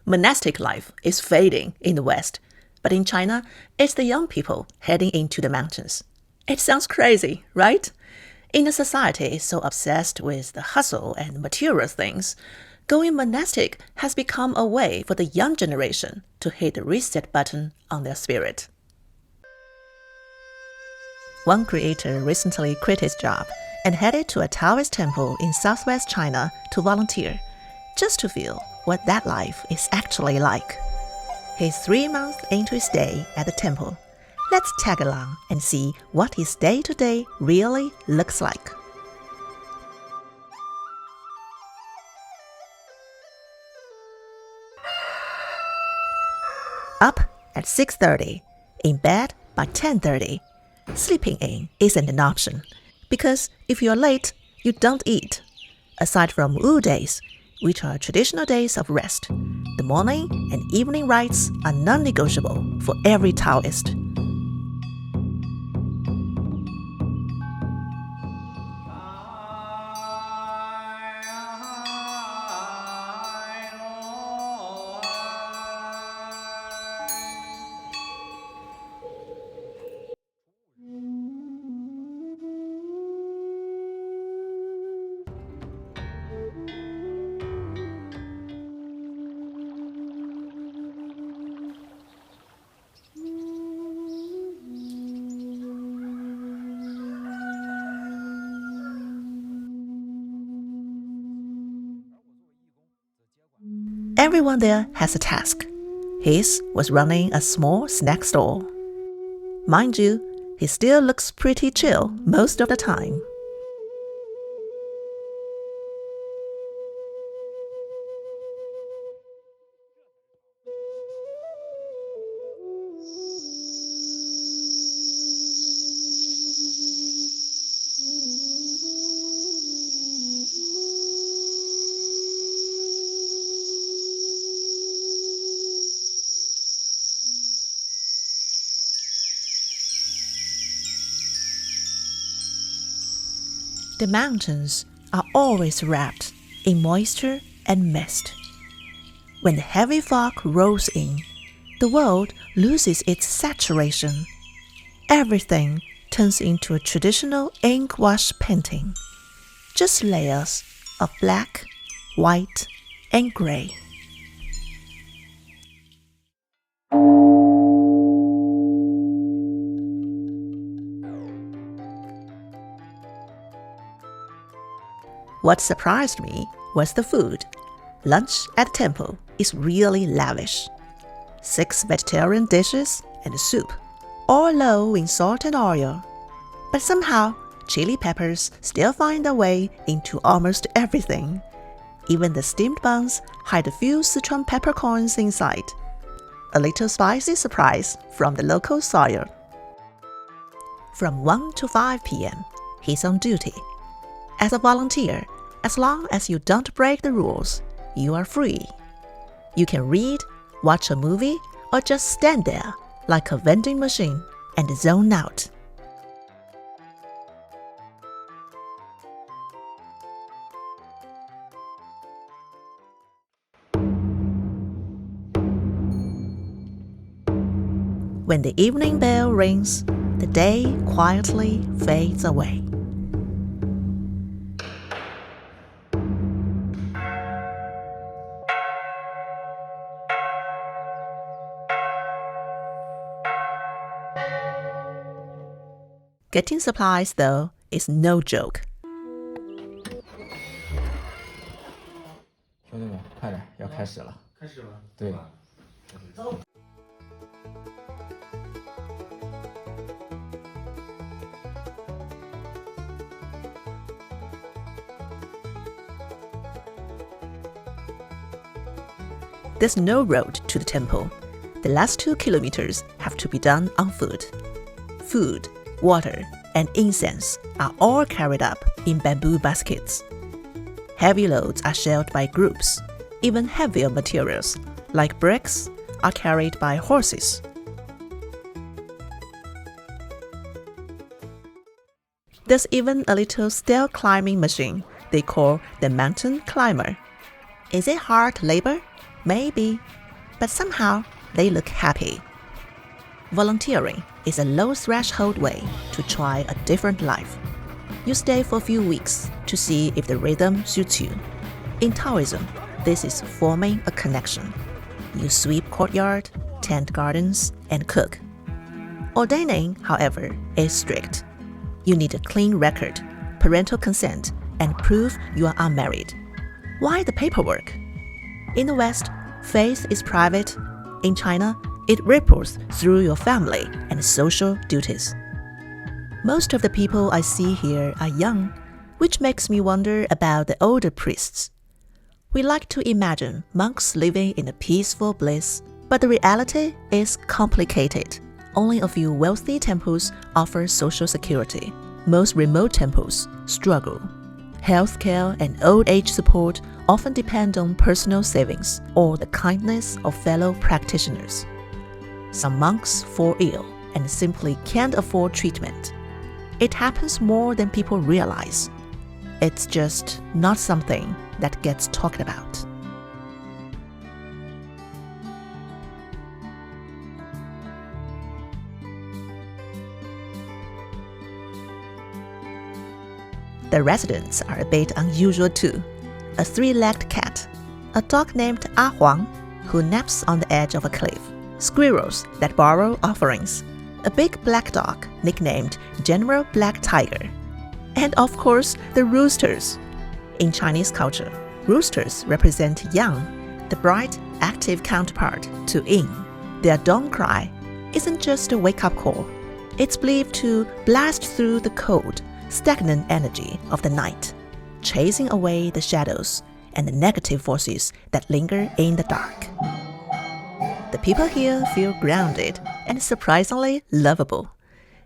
Monastic life is fading in the West, but in China, it's the young people heading into the mountains. It sounds crazy, right? In a society so obsessed with the hustle and material things, going monastic has become a way for the young generation to hit the reset button on their spirit. One creator recently quit his job and headed to a Taoist temple in southwest China to volunteer, just to feel what that life is actually like. He's 3 months into his stay at the temple. Let's tag along and see what his day-to-day really looks like. Up at 6:30, in bed by 10:30. Sleeping in isn't an option, because if you're late, you don't eat. Aside from Wu days, which are traditional days of rest, the morning and evening rites are non-negotiable for every Taoist. Everyone there has a task. His was running a small snack store. Mind you, he still looks pretty chill most of the time. The mountains are always wrapped in moisture and mist. When the heavy fog rolls in, the world loses its saturation. Everything turns into a traditional ink wash painting, just layers of black, white, and gray. What surprised me was the food. Lunch at the temple is really lavish. 6 vegetarian dishes and a soup, all low in salt and oil. But somehow, chili peppers still find their way into almost everything. Even the steamed buns hide a few Sichuan peppercorns inside. A little spicy surprise from the local soil. From 1 to 5 p.m., he's on duty. As a volunteer, as long as you don't break the rules, you are free. You can read, watch a movie, or just stand there like a vending machine and zone out. When the evening bell rings, the day quietly fades away. Getting supplies, though, is no joke. 兄弟们，快点，要开始了。开始了。对。There's no road to the temple. The last 2 kilometers have to be done on foot. Food, water, and incense are all carried up in bamboo baskets. Heavy loads are shared by groups. Even heavier materials, like bricks, are carried by horses. There's even a little stair climbing machine they call the mountain climber. Is it hard labor? Maybe, but somehow they look happy. Volunteering is a low-threshold way to try a different life. You stay for a few weeks to see if the rhythm suits you. In Taoism, this is forming a connection. You sweep courtyard, tend gardens, and cook. Ordaining, however, is strict. You need a clean record, parental consent, and proof you are unmarried. Why the paperwork? In the West, faith is private. In China, it ripples through your family and social duties. Most of the people I see here are young, which makes me wonder about the older priests. We like to imagine monks living in a peaceful bliss, but the reality is complicated. Only a few wealthy temples offer social security. Most remote temples struggle. Healthcare and old age support often depend on personal savings or the kindness of fellow practitioners. Some monks fall ill and simply can't afford treatment. It happens more than people realize. It's just not something that gets talked about. The residents are a bit unusual too. A 3-legged cat, a dog named Ah Huang, who naps on the edge of a cliff, squirrels that borrow offerings, a big black dog nicknamed General Black Tiger, and of course the roosters. In Chinese culture, roosters represent yang, the bright, active counterpart to yin. Their dawn cry isn't just a wake-up call. It's believed to blast through the cold, stagnant energy of the night, chasing away the shadows and the negative forces that linger in the dark. The people here feel grounded and surprisingly lovable.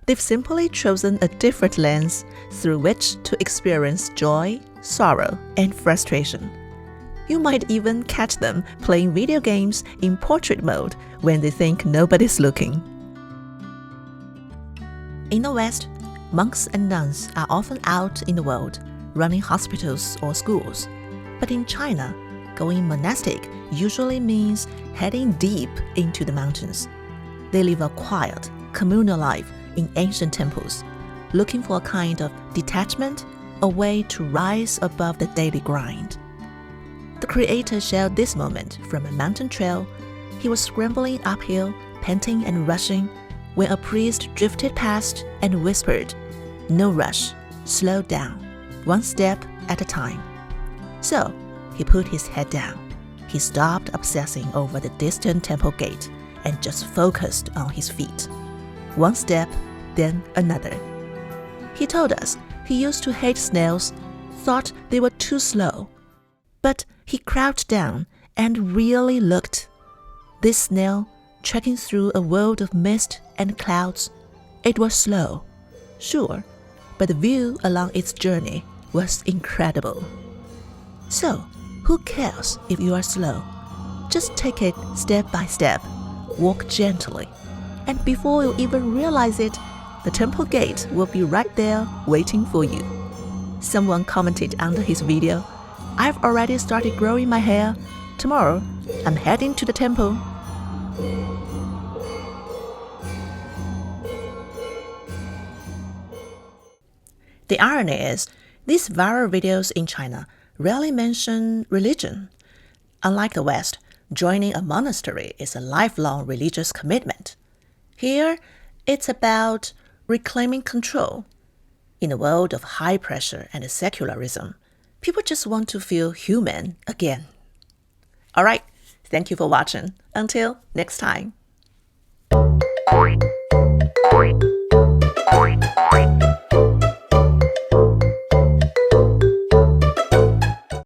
They've simply chosen a different lens through which to experience joy, sorrow, and frustration. You might even catch them playing video games in portrait mode when they think nobody's looking. In the West, monks and nuns are often out in the world, running hospitals or schools. But in China, going monastic usually means heading deep into the mountains. They live a quiet, communal life in ancient temples, looking for a kind of detachment, a way to rise above the daily grind. The creator shared this moment from a mountain trail. He was scrambling uphill, panting and rushing, when a priest drifted past and whispered, "No rush, slow down, one step at a time." So he put his head down. He stopped obsessing over the distant temple gate and just focused on his feet. One step, then another. He told us he used to hate snails, thought they were too slow. But he crouched down and really looked. This snail, trekking through a world of mist and clouds, it was slow, sure, but the view along its journey was incredible. So, who cares if you are slow? Just take it step by step, walk gently, and before you even realize it, the temple gate will be right there waiting for you. Someone commented under his video, "I've already started growing my hair. Tomorrow, I'm heading to the temple." The irony is, these viral videos in China rarely mention religion. Unlike the West, joining a monastery is a lifelong religious commitment. Here, it's about reclaiming control. In a world of high pressure and secularism, people just want to feel human again. All right, thank you for watching. Until next time.